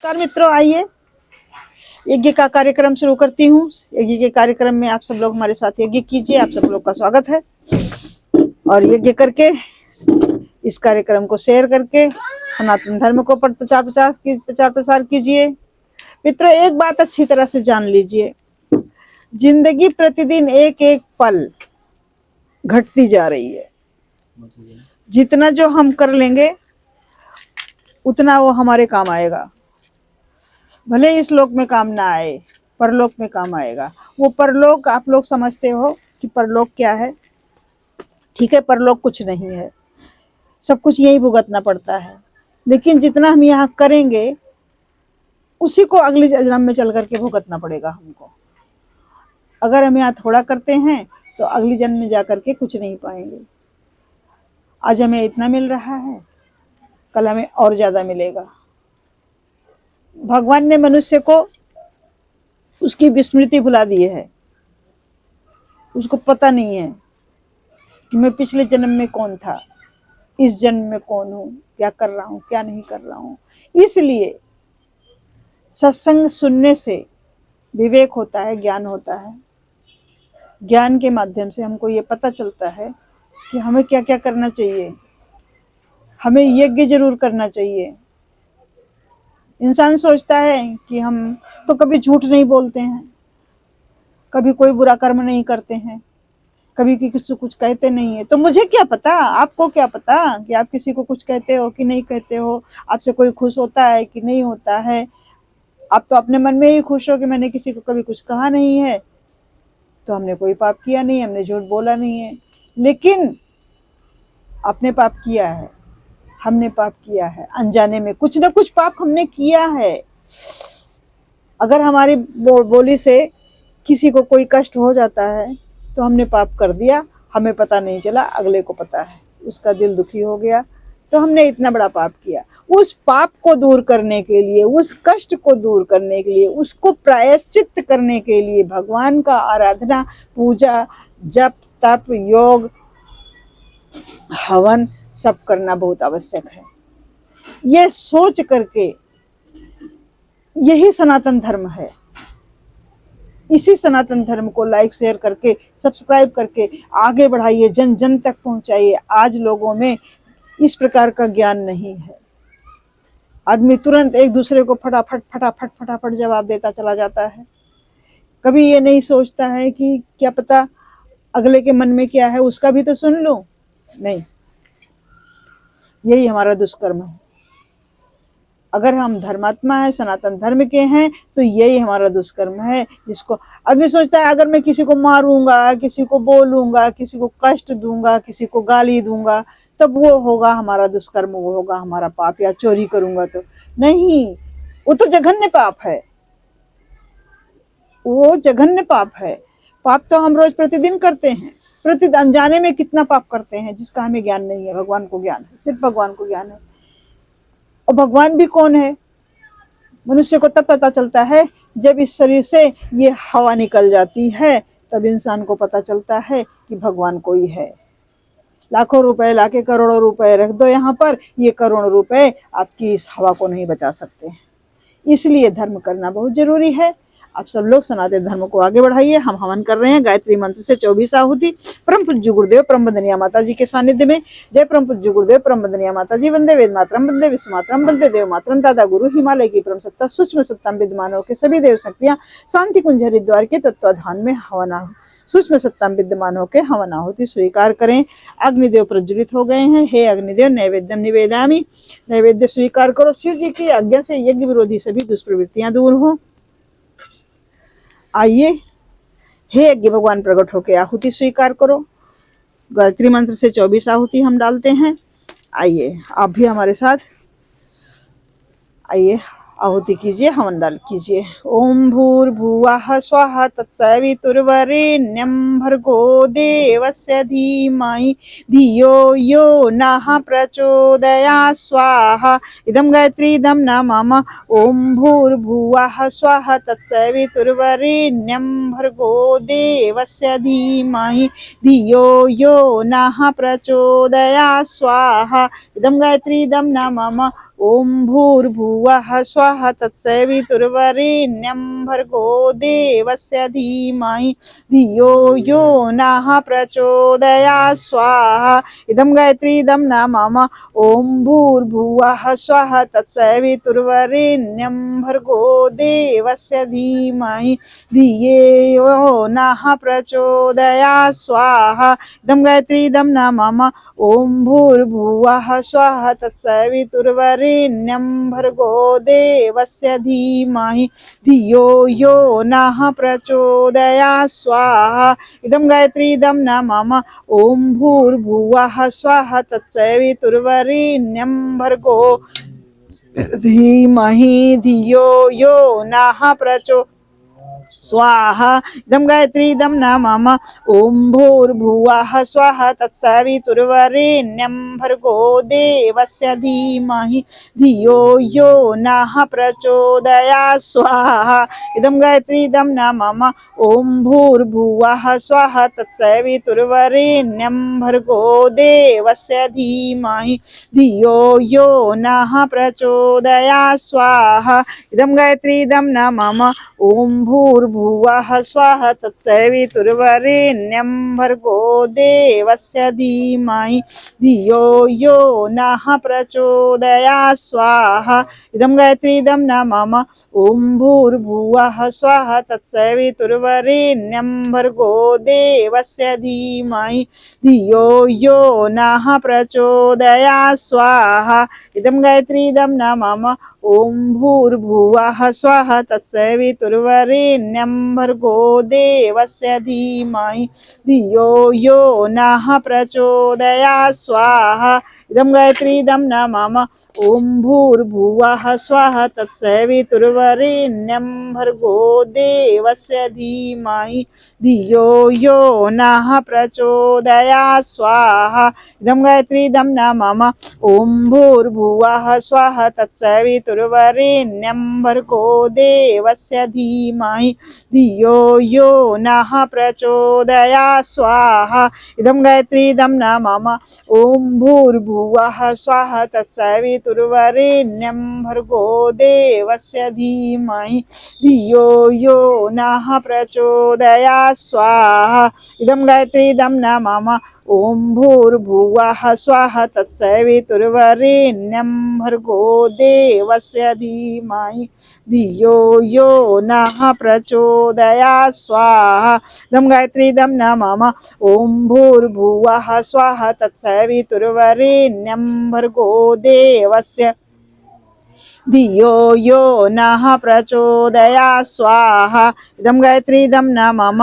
नमस्कार मित्रों, आइए यज्ञ का कार्यक्रम शुरू करती हूँ। यज्ञ के कार्यक्रम में आप सब लोग हमारे साथ यज्ञ कीजिए। आप सब लोग का स्वागत है और यज्ञ करके इस कार्यक्रम को शेयर करके सनातन धर्म को प्रचार प्रसार कीजिए। मित्रों, एक बात अच्छी तरह से जान लीजिए, जिंदगी प्रतिदिन एक एक पल घटती जा रही है। जितना जो हम कर लेंगे उतना वो हमारे काम आएगा। भले इस लोक में काम ना आए, परलोक में काम आएगा। वो परलोक आप लोग समझते हो कि परलोक क्या है। ठीक है, परलोक कुछ नहीं है, सब कुछ यही भुगतना पड़ता है। लेकिन जितना हम यहाँ करेंगे उसी को अगले जन्म में चल करके भुगतना पड़ेगा हमको। अगर हम यहाँ थोड़ा करते हैं तो अगली जन्म में जा करके कुछ नहीं पाएंगे। आज हमें इतना मिल रहा है, कल हमें और ज्यादा मिलेगा। भगवान ने मनुष्य को उसकी विस्मृति भुला दी है। उसको पता नहीं है कि मैं पिछले जन्म में कौन था, इस जन्म में कौन हूँ, क्या कर रहा हूँ, क्या नहीं कर रहा हूँ। इसलिए सत्संग सुनने से विवेक होता है, ज्ञान होता है। ज्ञान के माध्यम से हमको ये पता चलता है कि हमें क्या क्या करना चाहिए। हमें यज्ञ जरूर करना चाहिए। इंसान सोचता है कि हम तो कभी झूठ नहीं बोलते हैं, कभी कोई बुरा कर्म नहीं करते हैं, कभी किसी को कुछ कहते नहीं है, तो मुझे क्या पता, आपको क्या पता कि आप किसी को कुछ कहते हो कि नहीं कहते हो, आपसे कोई खुश होता है कि नहीं होता है। आप तो अपने मन में ही खुश हो कि मैंने किसी को कभी कुछ कहा नहीं है, तो हमने कोई पाप किया नहीं, हमने झूठ बोला नहीं है। लेकिन आपने पाप किया है, हमने पाप किया है, अनजाने में कुछ ना कुछ पाप हमने किया है। अगर हमारी बोली से किसी को कोई कष्ट हो जाता है तो हमने पाप कर दिया, हमें पता नहीं चला, अगले को पता है, उसका दिल दुखी हो गया, तो हमने इतना बड़ा पाप किया। उस पाप को दूर करने के लिए, उस कष्ट को दूर करने के लिए, उसको प्रायश्चित करने के लिए भगवान का आराधना, पूजा, जप, तप, योग, हवन सब करना बहुत आवश्यक है। ये सोच करके, यही सनातन धर्म है। इसी सनातन धर्म को लाइक शेयर करके सब्सक्राइब करके आगे बढ़ाइए, जन जन तक पहुंचाइए। आज लोगों में इस प्रकार का ज्ञान नहीं है। आदमी तुरंत एक दूसरे को फटाफट जवाब देता चला जाता है। कभी ये नहीं सोचता है कि क्या पता अगले के मन में क्या है, उसका भी तो सुन लूं। नहीं, यही हमारा दुष्कर्म है। अगर हम धर्मात्मा है, सनातन धर्म के हैं, तो यही हमारा दुष्कर्म है। जिसको आदमी सोचता है अगर मैं किसी को मारूंगा, किसी को बोलूंगा, किसी को कष्ट दूंगा, किसी को गाली दूंगा, तब वो होगा हमारा दुष्कर्म, वो होगा हमारा पाप। या चोरी करूंगा तो नहीं, वो तो जघन्य पाप है, वो जघन्य पाप है। पाप तो हम रोज प्रतिदिन करते हैं, प्रतिदिन अनजाने में कितना पाप करते हैं जिसका हमें ज्ञान नहीं है। भगवान को ज्ञान है, सिर्फ भगवान को ज्ञान है। और भगवान भी कौन है, मनुष्य को तब पता चलता है जब इस शरीर से ये हवा निकल जाती है, तब इंसान को पता चलता है कि भगवान कोई है। लाखों रुपए लाके करोड़ों रुपए रख दो यहाँ पर, ये करोड़ों रुपए आपकी इस हवा को नहीं बचा सकते। इसलिए धर्म करना बहुत जरूरी है। आप सब लोग सनातन धर्म को आगे बढ़ाइए। हम हवन कर रहे हैं गायत्री मंत्र से 24 आहुति परम पूज्य गुरुदेव परम वंदनीय माता जी के सानिध्य में। जय परम पूज्य गुरुदेव परम वंदनीय माता जी। वंदे वेद मातरम, वंदे विश्व मातरम, वंदे देव मातरम। दादा गुरु हिमालय की परम सत्ता, सूक्ष्म सत्ता विद्यमानों के सभी देव शक्तियां शांति कुंज हरिद्वार के तत्वाधान में हवन, सूक्ष्म सत्ता विद्यमान होकर हवन आहुति स्वीकार करें। अग्निदेव प्रज्वलित हो गए हैं। हे अग्निदेव, नैवेद्यम निवेदामि, नैवेद्य स्वीकार करो। शिव जी की आज्ञा से यज्ञ विरोधी सभी दुष्प्रवृत्तियां दूर हो। आइए, हे यज्ञ भगवान प्रकट होकर आहुति स्वीकार करो। गायत्री मंत्र से 24 आहुति हम डालते हैं। आइए आप भी हमारे साथ आइए, आहुति कीजिए, हवन डाल कीजिए। ओम भूर्भुवः स्वः तत्सवितुर्वरेण्यं भर्गो देवस्य धीमहि धियो यो नः प्रचोदयात् स्वाहा। इदं गायत्री इदं न मम। ओम भूर्भुवः स्वः तत्सवितुर्वरेण्यं भर्गो देवस्य धीमहि धियो यो नः प्रचोदयात् स्वाहा। इदं गायत्री इदं न मम। ओम भूर्भुवः स्वः तत्सवितुर्वरेण्यं भर्गो देवस्य धीमहि धियो यो नः प्रचोदयात् स्वाहा इदं गायत्री इदं न मम ओम भूर्भुवः स्वः तत्सवितुर्वरेण्यं भर्गो देवस्य धीमहि धिये यो नः प्रचोदयात् स्वाहा इदं गायत्री इदं न मम ओम भूर्भुवः स्वः तत्सवितुर्वरेण्यं भर्गो देवस्य धीमहि धियो यो नः प्रचोदयात् स्वाहा इदं गायत्री इदं न मम ओम भूर्भुवः स्वः तत्सवितुर्वरेण्यं भर्गो धीमहि धियो यो नः प्रचोदयात् स्वाहा इदं गायत्री इदं न मम ओम भूर्भुवः स्वः तत्सवितुर्वरेण्यं भर्गो देवस्य धीमहि धियो यो नः प्रचोदयात् स्वाहा इदं गायत्री इदं न मम ओम भूर्भुवः स्वः तत्सवितुर्वरेण्यं भर्गो देवस्य धीमहि धियो यो नः प्रचोदयात् स्वाहा इदं गायत्री इदं न मम ओम भूर्भुवः स्वः तत्सवितुर्वरेण्यं भर्गो देवस्य धीमहि धियो यो नः प्रचोदयात् स्वाहा इदं गायत्री इदं न मम ओम भूर्भुवः स्वः तत्सवितुर्वरेण्यं भर्गो देवस्य धीमहि धियो यो नः प्रचोदयात् स्वाहा इदं गायत्री इदं न मम ओम भूर्भुवः स्वः तत्सवितुर्वरेण्यं भर्गो देवस्य धीमहि धियो यो नः प्रचोदयात् स्वाहा इदं गायत्री इदं न मम ओम भूर्भुवः स्वः तत्सवितुर्वरेण्यं भर्गो देवस्य धीमहि धियो यो नः प्रचोदयात् स्वाहा इदं गायत्री इदं न मम ओम भूर्भुवः स्वः तत्सवितुर्वरेण्यं भर्गो देवस्य धीमहि धियो यो नः प्रचोदयात् स्वाहा इदं गायत्री इदं न मम ओम भूर्भुवः स्वः तत्सवितुर्वरेण्यं भर्गो देवस्य धीमहि धियो यो नः प्रचोदयात् स्वाहा इदं गायत्री इदं न मम ओम भूर्भुवः स्वः तत्सवितुर्वरेण्यं भर्गो देवस्य धीमहि धियो यो नः प्रचोदयात् स्वाहा इदं गायत्री इदं न मम ओम भूर्भुवः स्वः तत्सवितुर्वरेण्यं भर्गो देवस्य धियो यो नः प्रचोदयात् स्वाहा इदं गायत्री इदं न मम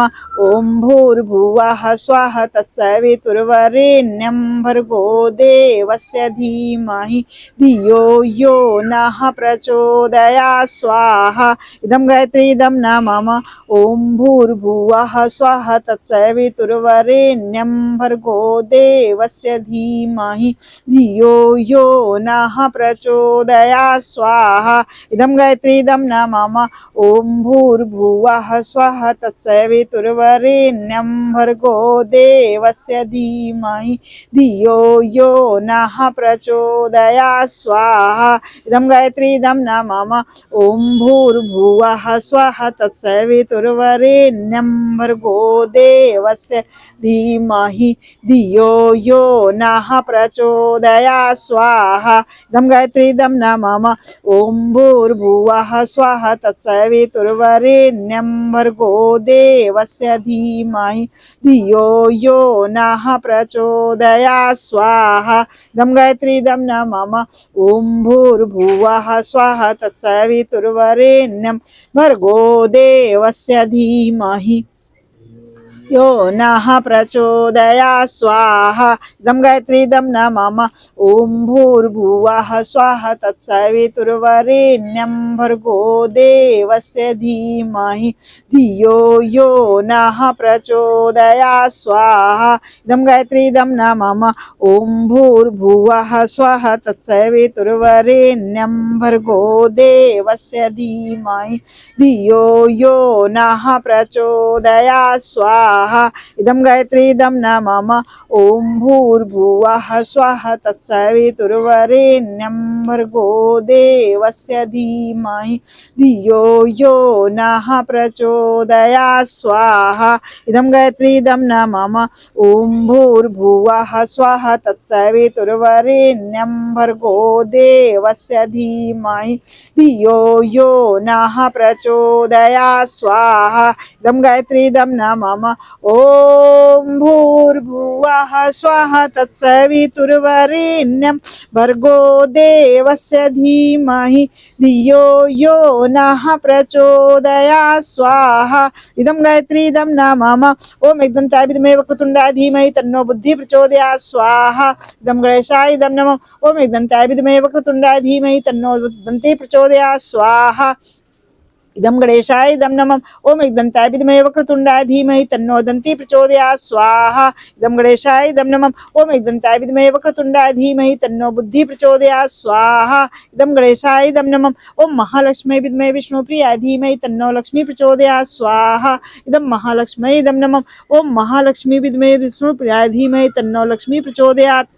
ओम भूर्भुवः स्वः तत्सवितुर्वरेण्यं भर्गो देवस्य धीमहि धियो यो नः प्रचोदयात् स्वाहा इदं गायत्री इदं न मम ओम भूर्भुवः स्वः तत्सवितुर्वरेण्यं भर्गो देवस्य धीमहि धियो यो नः प्रचोदयात् स्वाहा इदं गायत्री इदं न मम ओम भूर्भुवः स्वः तत्सवितुर्वरेण्यं भर्गो देवस्य धीमहि धियो यो नः प्रचोदयात् स्वाहा इदं गायत्री इदं न मम ओम भूर्भुवः स्वः तत्सवितुर्वरेण्यं भर्गो देवस्य धीमहि धियो यो नः प्रचोदयात् स्वाहा इदं गायत्री इदं न मम ओम भूर्भुवः स्वः तत्सवितुर्वरेण्यं भर्गो देवस्य धीमहि धियो यो नः प्रचोदयात् स्वाहा इदं गायत्री इदं न मम ओम भूर्भुवः स्वः तत्सवितुर्वरेण्यं भर्गो देवस्य धीमहि यो नः प्रचोदयात् स्वाहा इदं गायत्री इदं न मम ओम भूर्भुवः स्वः तत्सवितुर्वरेण्यं भर्गो देवस्य धीमहि धियो यो नः प्रचोदयात् स्वाहा इदं गायत्री इदं न मम ओम भूर्भुवः स्वः तत्सवितुर्वरेण्यं भर्गो देवस्य धीमहि धियो यो नः प्रचोदयात् स्वाहा स्वाहा इदं गायत्री इदं न मम ओम भूर्भुवः स्वः तत्सवितुर्वरेण्यं भर्गो देवस्य धीमहि धियो यो नः प्रचोदयात् स्वाहा इदं गायत्री इदं न मम ओम भूर्भुवः स्वः तत्सवितुर्वरेण्यं भर्गो देवस्य धीमहि धियो यो नः प्रचोदयात् स्वाहा इदं गायत्री इदं न मम ओम भूर्भुवः स्वः तत्सवितुर्वरेण्यं भर्गो देवस्य धीमहि धियो यो नः प्रचोदयात् स्वाहा इदं गायत्री इदं न मम ओम एकदन्ताय विद्महे वक्रतुण्डाय धीमहि तन्नो बुद्धिः प्रचोदयात् स्वाहा इदं गणेशाय इदं नमः ओम एकदन्ताय विद्महे वक्रतुण्डाय धीमहि तन्नो दन्तिः प्रचोदयात् स्वाहा इदं गणेशाय इदं नमः ओम एकदन्ताय विद्महे वक्रतुण्डाय धीमहि तन्नो दन्तिः प्रचोदयात् स्वाहा इदं गणेशाय इदं नमः ओम एकदन्ताय विद्महे वक्रतुण्डाय धीमहि तन्नो बुद्धिः प्रचोदयात् स्वाहा इदं गणेशाय इदं नमः ओम महालक्ष्मी विद्महे विष्णुप्रियाय धीमहि तन्नो लक्ष्मी प्रचोदयात् स्वाहा इदं महालक्ष्मी इदं नमः ओम महालक्ष्मी विद्महे विष्णुप्रियाय धीमहि तन्नो लक्ष्मी प्रचोदयात्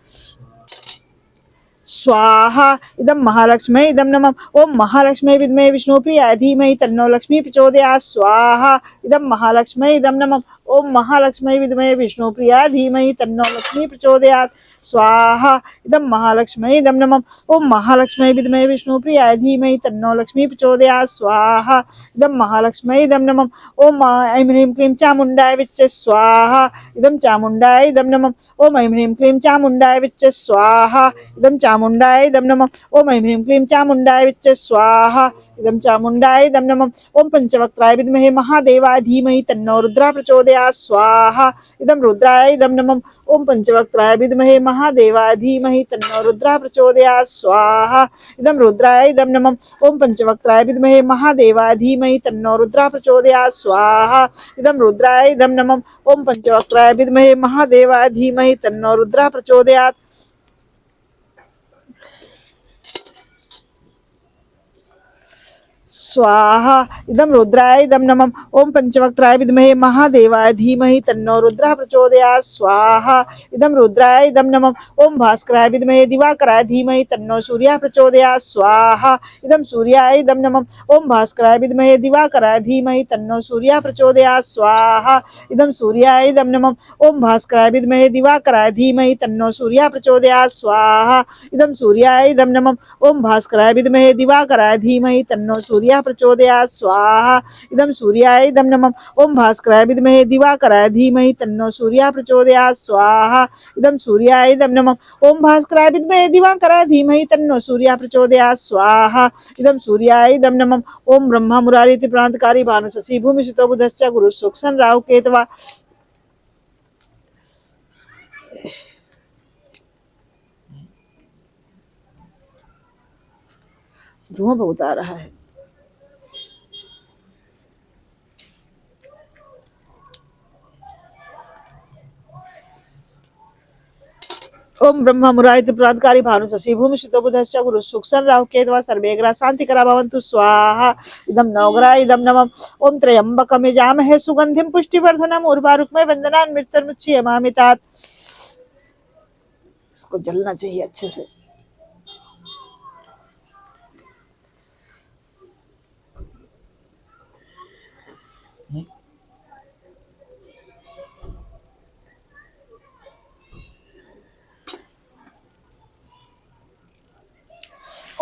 स्वाहा इदं महालक्ष्मी इदं नमः ओम महालक्ष्मी विद्महे विष्णुप्रियाय धीमहि तन्नो लक्ष्मी प्रचोदयात् स्वाहा इदं महालक्ष्मी इदं नमः ओम महालक्ष्मी विद्महे विष्णुप्रियाय धीमहि तन्नो लक्ष्मी प्रचोदयात् स्वाहा इदं महालक्ष्मी इदं नमः ओम महालक्ष्मी विद्महे विष्णुप्रियाय धीमहि तन्नो लक्ष्मी प्रचोदयात् स्वाहा इदं महालक्ष्मी इदं नमः ओम ऐं ह्रीं क्लीं चामुण्डाय विच्चे स्वाहा इदं चामुण्डाय इदं नमः ओम ऐं ह्रीं क्लीं चामुण्डाय विच्चे स्वाहा इदं चामुण्डाय इदं नमः ओम ऐं ह्रीं क्लीं चामुण्डाय विच्चे स्वाहा इदं चामुण्डाय इदं नमः ओम पंचवक्त्राय विद्महे महादेवाय धीमहि तन्नो रुद्रः प्रचोदयात् स्वाहा इदं रुद्राय इदं नमः ओम पंचवक्त्राय विद्महे महादेवाय धीमहि तन्नो रुद्रः प्रचोदयात् स्वाहा इदं रुद्राय इदं नमः ओम पंचवक्त्राय विद्महे महादेवाय धीमहि तन्नो रुद्रः प्रचोदयात् स्वाहा इदं रुद्राय इदं नमः ओम पंचवक्त्राय विद्महे महादेवाय धीमहि तन्नो रुद्रः प्रचोदयात् स्वाहा इदं रुद्राय इदं नमः ओम पंचवक्त्राय विद्महे महादेवाय धीमहि तन्नो रुद्रः प्रचोदयात् स्वाहा इदं रुद्राय इदं नमः ओम भास्कराय विद्महे दिवाकराय धीमहि तन्नो सूर्यः प्रचोदयात् स्वाहा इदं सूर्याय इदं नमः ओम भास्कराय विद्महे दिवाकराय धीमहि तन्नो सूर्यः प्रचोदयात् स्वाहा इदं सूर्याय इदं नमः ओम भास्कराय विद्महे दिवाकराय धीमहि तन्नो सूर्यः प्रचोदयात् स्वाहा इदं सूर्याय इदं नमः ओम भास्कराय विद्महे दिवाकराय धीमहि तन्नो सूर्यः प्रचोदयात् स्वाहा इदं सूर्याय इदं नमः ओम भास्कराय विद्महे दिवाकराय धीमहि तन्नो सूर्यः प्रचोदयात् स्वाहा इदं सूर्याय इदं नमः ओम भास्कराय विद्महे दिवाकराय धीमहि तन्नो सूर्यः प्रचोदयात् स्वाहा इदं सूर्याय इदं नमः ओम ब्रह्मा मुरारी प्रांतकारी भानु शशि भूमि सुतो बुधश्च गुरु शुक्र राहु केतवा धुआं बहुत आ रहा है। ओम ब्रह्मा मुरारी त्रिपुरांतकारी भानु शशि भूमि सुतो बुधश्च गुरु शुक्र राहु केतवा सर्वे ग्रहाः शान्तिकरा भवन्तु स्वाहा इदं नवग्रहाय इदं नमः ओम त्र्यंबकं यजामहे सुगंधिं पुष्टिवर्धनम् उर्वारुकमय वंदनान् मृत्युर्मुच्यमामितात्। इसको जलना चाहिए अच्छे से।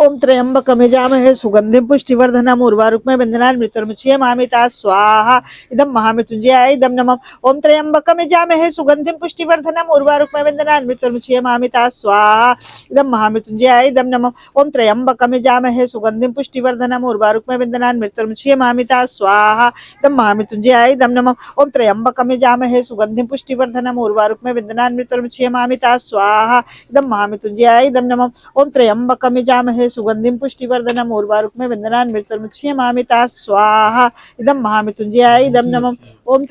ओम त्र्यंबकं यजामहे सुगंधिं पुष्टिवर्धनम् उर्वारुकमय वंदनान् मृत्युर्मुच्यमामितात् स्वाहा इदं महामृत्युंजयाय इदं नमः ओम त्र्यंबकं यजामहे सुगंधिं पुष्टिवर्धनम् उर्वारुकमय वंदनान् मृत्युर्मुच्यमामितात् स्वाहा इदं महामृत्युंजयाय इदं नमः ओम त्र्यंबकं यजामहे सुगंधिं पुष्टिवर्धनम् उर्वारुकमय वंदनान् मृत्युर्मुच्यमामितात् स्वाहा इदं महामृत्युंजयाय इदं नमः ओम त्र्यंबकं यजामहे सुगंधिं पुष्टिवर्धनम् उर्वारुकमय वंदनान् मृत्युर्मुच्यमामितात् स्वाहा इदं महामृत्युंजयाय इदं नमः ओम त्र्यंबकं यजामहे सुगंधिं पुष्टिवर्धनम् उर्वारुकमय वंदनान् मृत्युर्मुच्यमामितात् स्वाहा इदं महामृत्युंजयाय इदं नमः ओम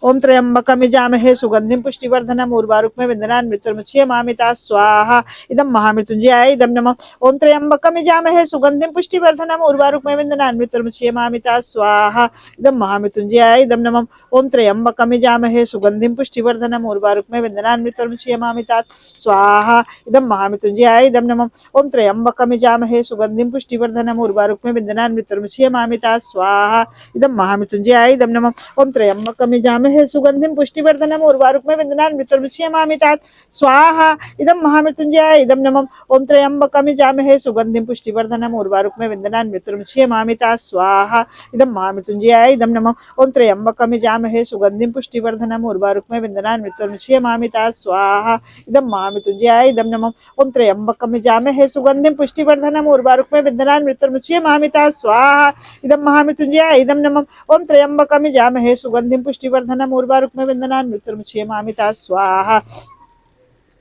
ओम त्र्यंबकम यजामहे सुगंधिम पुष्टिवर्धनम उर्वारुकमेव वंदनान् मृत्युर्मुच्यमामृता स्वाहा इदं महामृत्युंजयाय इदं नमः। ओम त्र्यंबकम यजामहे सुगंधिम पुष्टिवर्धनम उर्वारुकमेव वंदनान् मृत्युर्मुच्यमामृता स्वाहा इदं महामृत्युंजयाय इदं नमः। ओम त्र्यंबकम यजामहे सुगंधिम पुष्टिवर्धनम उर्वारुकमेव वंदनान् मृत्युर्मुच्यमामृता स्वाहा इदं महामृत्युंजयाय इदं नमः। ओम त्र्यंबकम यजामहे सुगंधिम पुष्टिवर्धनम उर्वारुकमेव वंदनान् मृत्युर्मुच्यमामृता स्वाहा इदं महामृत्युंजयाय इदं नमः। ओम त्र्यंबकम यजामहे सुगंधिम पुष्टिवर्धनम उर्वारुकमेव वंदनान् मृत्युर्मुच्यमामृता स्वाहा इदं महामृत्युंजयाय इदं नमः। ओम त्र्यंबकम यजामहे सुगंधिम पुष्टिवर्धनम उर्वारुकमेव वंदनान् मृत्युर्मुच्यमामृता स्वाहा इदं महामृत्युंजयाय इदं नमः। ओम त्र्यंबकम यजामहे सुगंधिम पुष्टिवर्धनम उर्वारुकमेव वंदनान् मृत्युर्मुच्यमामृता स्वाहा इदं महामृत्युंजयाय इदं नमः। ओम त्र्यंबकम यजामहे सुगंधिम पुष्टिवर्धनम उर्वारुकमेव वंदनान् मृत्युर्मुच्यमामृता स्वाहा इदं महामृत्युंजयाय इदं नमः। ओम त्र्यंबकम यजामहे सुगंधिम पुष्टिवर्धनम उर्वारुकमेव वंदनान् मृत्युर्मुच्यमामृता स्वाहा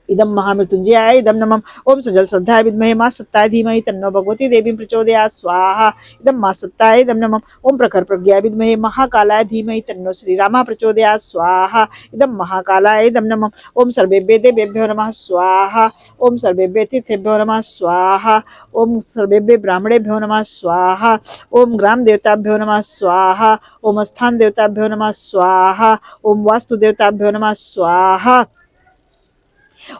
इदं महामृत्युंजयाय इदं नमः। ओम सजल श्रद्धाय विद्महे मां सत्ताय धीमहि तन्नो भगवती देवी प्रचोदयात् स्वाहा इदं मां सत्ताय इदं नमः। ओम प्रखर प्रज्ञाय विद्महे महाकालाय धीमहि तन्नो श्रीरामः प्रचोदयात् स्वाहा इदं महाकालाय इदं नमः। ओम सर्वेभ्यो देवेभ्यो नमः स्वाहा ओम सर्वेभ्यो तीर्थेभ्यो नमः स्वाहा ओम सर्वेभ्यो ब्राह्मणेभ्यो नमः स्वाहा ओम ग्राम देवताभ्यो नमः स्वाहा ओम स्थान देवताभ्यो नमः स्वाहा ओम वास्तु देवताभ्यो नमः स्वाहा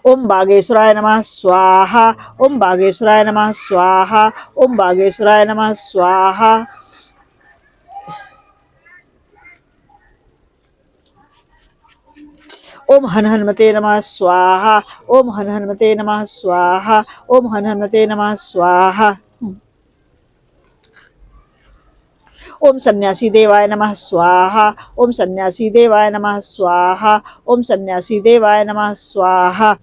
ओम बागेश्वराय नमः स्वाहा ओम बागेश्वराय नमः स्वाहा ओम बागेश्वराय नमः स्वाहा ओम हन हनुमते नमः स्वाहा ओम हन हनुमते नमः स्वाहा ओम हन हनुमते नमः स्वाहा ओम सन्यासी देवाय नमः स्वाहा ओम सन्यासी देवाय नमः स्वाहा ओम सन्यासी देवाय नमः स्वाहा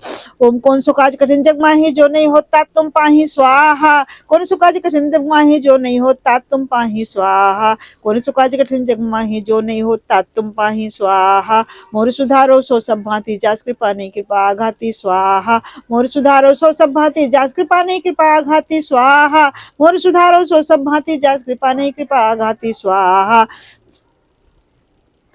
ओम कौन सो काज कठिन जग माही जो नहीं होता तुम पाही स्वाहा कौन सो काज कठिन जग माही जो नहीं होता तुम पाही स्वाहा कौन सो काज कठिन जग माही जो नहीं होता तुम पाही स्वाहा मोर सुधारो सो सब भांति जास कृपा नहीं कृपा आघाती स्वाहा मोर सुधारो सो सब भांति जास कृपा नहीं कृपा आघाती स्वाहा मोर सुधारो सो सब भांति जास कृपा नहीं कृपा आघाती स्वाहा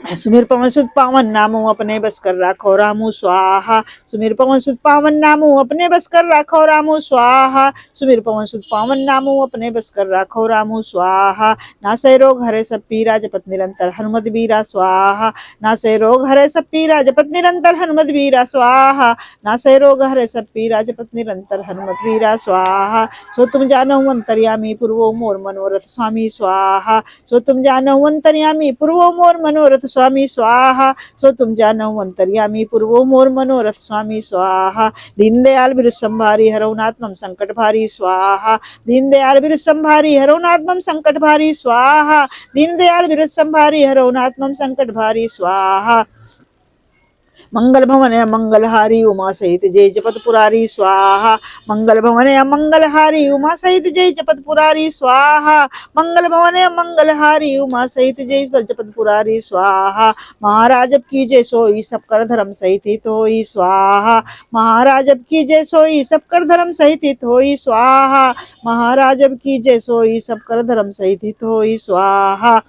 सुमेर पवन सुत पावन नामो अपने बस कर राखो रामू स्वाहा सुमेर पवन सुत पावन नामो अपने बस कर राखो रामू स्वाहा सुमेर पवन सुत पावन नामो अपने बस कर राखो रामू स्वाहा नासै रोग हरे सब पीरा जपत निरंतर हनुमत बीरा स्वाहा नासै रोग हरे सब पीरा जपत निरंतर हनुमत बीरा स्वाहा नासै रोग हरे सब पीरा जपत निरंतर हनुमत बीरा स्वाहा सो तुम जानो अंतर्यामी पूर्वो मोर मनोरथ स्वामी स्वाहा सो तुम जानो अंतर्यामी पूर्वो मोर मनोरथ स्वामी स्वाहा सो तुम जानो अंतर्यामी पूर्वो मोर मनोरथ स्वामी स्वाहा दीनदयाल बिरु संभारी हरौनात्मम संकट भारी स्वाहा दीनदयाल बिरु संभारी हरौनात्मम संकट भारी स्वाहा दीनदयाल बिरु संभारी हरौनात्मम संकट भारी स्वाहा मंगल भवन मंगलहारी उमा सहित जय जपत पुरारी स्वाहा मंगल भवन मंगलहारी उमा सहित जय जपत पुरारी स्वाहा मंगल भवन मंगलहारी उमा सहित जय जपत पुरारी स्वाहा महाराज अब की जय सोई सब कर धर्म सहित होई स्वाहा महाराज अब की जय सोई सब कर धर्म सहित होई स्वाहा महाराज अब की जय सोई सब कर धर्म सहित होई स्वाहा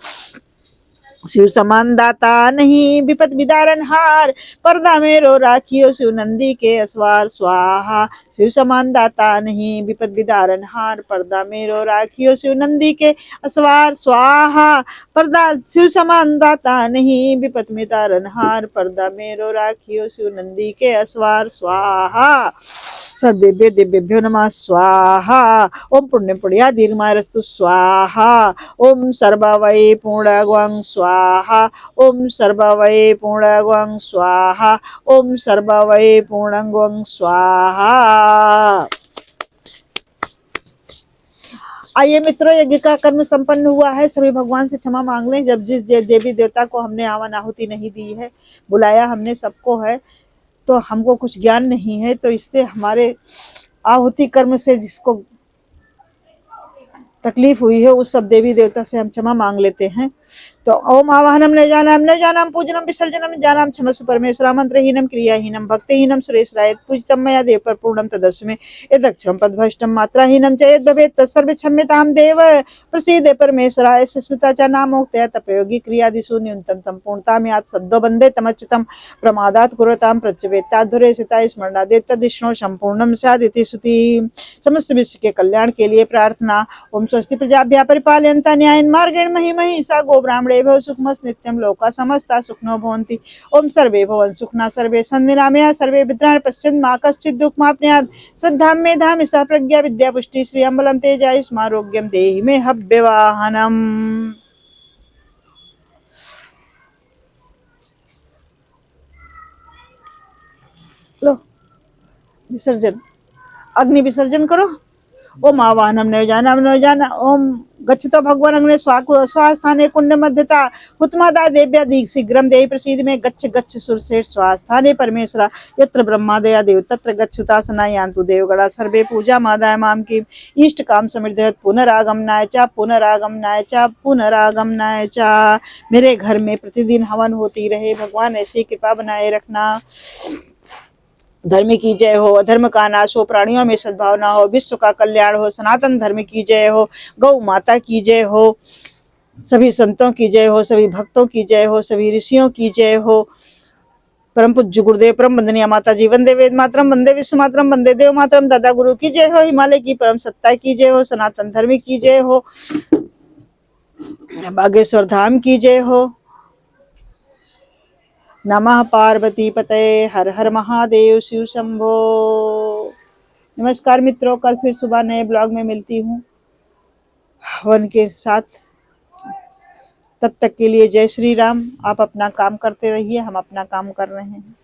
शिव समान दाता नहीं विपत विदारन हार पर्दा मेरो राखियो शिव नंदी के असवार स्वाहा शिव समान दाता नहीं विपत विदारन हार पर्दा मेरो राखियो शिव नंदी के असवार स्वाहा पर्दा शिव समान दाता नहीं विपत विदारन हार पर्दा मेरो राखियो शिव नंदी के असवार स्वाहा सर्वेभ्यो देवेभ्यो नमः स्वाहा ओम पुण्य पुण्या दीर्घमायरस्तु स्वाहा ओम सर्ववै पूर्णगं स्वाहा ओम सर्ववै पूर्णगं स्वाहा ओम सर्ववै पूर्णगं स्वाहा। आइए मित्रों, यज्ञ का कर्म संपन्न हुआ है। सभी भगवान से क्षमा मांग लें। जब जिस देवी देवता को हमने आवन आहुति नहीं दी है, बुलाया हमने सबको है, तो हमको कुछ ज्ञान नहीं है, तो इससे हमारे आहुति कर्म से जिसको तकलीफ हुई है उस सब देवी देवता से हम क्षमा मांग लेते हैं। तो ओम आवाहनम न जानम पूजनम विसर्जनम जानम क्षमस्व परमेश्वर मंत्रहीनम क्रियाहीनम भक्तिहीनम सुरेश रायत पूजितम मया देव पर पूर्णम तदस्मे यदक्षरम पदभ्रष्टम मात्राहीनम च यद भवेत् तत्सर्व क्षम्यताम देव प्रसीदे परमेश्वराय स्मृता च नामोक्तया तपयोगी क्रियादिषु न्यूनतम संपूर्णताम यात् सद्दो वन्दे तमच्युतम प्रमादात् कुरुताम प्रच्यवेत्ताधुरे सिताय स्मरणादेव तदिष्णो संपूर्णम स्यादिति श्रुति। समस्त विश्व के कल्याण के लिए प्रार्थना। ओम स्वस्ति प्रजाभ्यः परिपालयन्ता न्यायेन मार्गेण मही महिषा गो ब्राह्मणेभ्यो सुखमस् नित्यं लोकाः समस्ताः सुखिनो भवन्तु। ओम सर्वे भवन्तु सुखिनः सर्वे सन्तु निरामयाः सर्वे भद्राणि पश्यन्तु मा कश्चित् दुःखमाप्नुयात्। सद्धाम मे धाम सा प्रज्ञा विद्या पुष्टि श्री अम्बलम तेजायुष्मारोग्यम देहि मे हव्यवाहनम। लो विसर्जन, अग्नि विसर्जन करो। ओम आवाहनम न जाना ओम गच्छतो भगवान अग्ने स्वास्थाने कुंड मध्यता हुतमादा देव्या दीक शीघ्रम देहि प्रसीद में गच्छ गच्छ सुरसेठ स्वास्थाने परमेश्वरा यत्र ब्रह्मादया देव तत्र गच्छुतासना यान्तु देवगणा सर्वे पूजा मादाय माम की इष्ट काम समृद्ध पुनरागमनाय च पुनरागमनाय च। मेरे घर में प्रतिदिन हवन होती रहे, भगवान ऐसी कृपा बनाए रखना। धर्म की जय हो, अधर्म का नाश हो, प्राणियों में सद्भावना हो, विश्व का कल्याण हो, सनातन धर्म की जय हो, गौ माता की जय हो, सभी संतों की जय हो, सभी भक्तों की जय हो, सभी ऋषियों की जय हो। परम पूज्य गुरुदेव परम वंदनीय माता जी वंदे वेद मातरम वंदे विश्व मातरम वंदे देव मातरम दादा गुरु की जय हो, हिमालय की परम सत्ता की जय हो, सनातन धर्म की जय हो, बागेश्वर धाम की जय हो। नमः पार्वती पतये हर हर महादेव शिव शंभो। नमस्कार मित्रों, कल फिर सुबह नए ब्लॉग में मिलती हूँ हवन के साथ। तब तक के लिए जय श्री राम। आप अपना काम करते रहिए, हम अपना काम कर रहे हैं।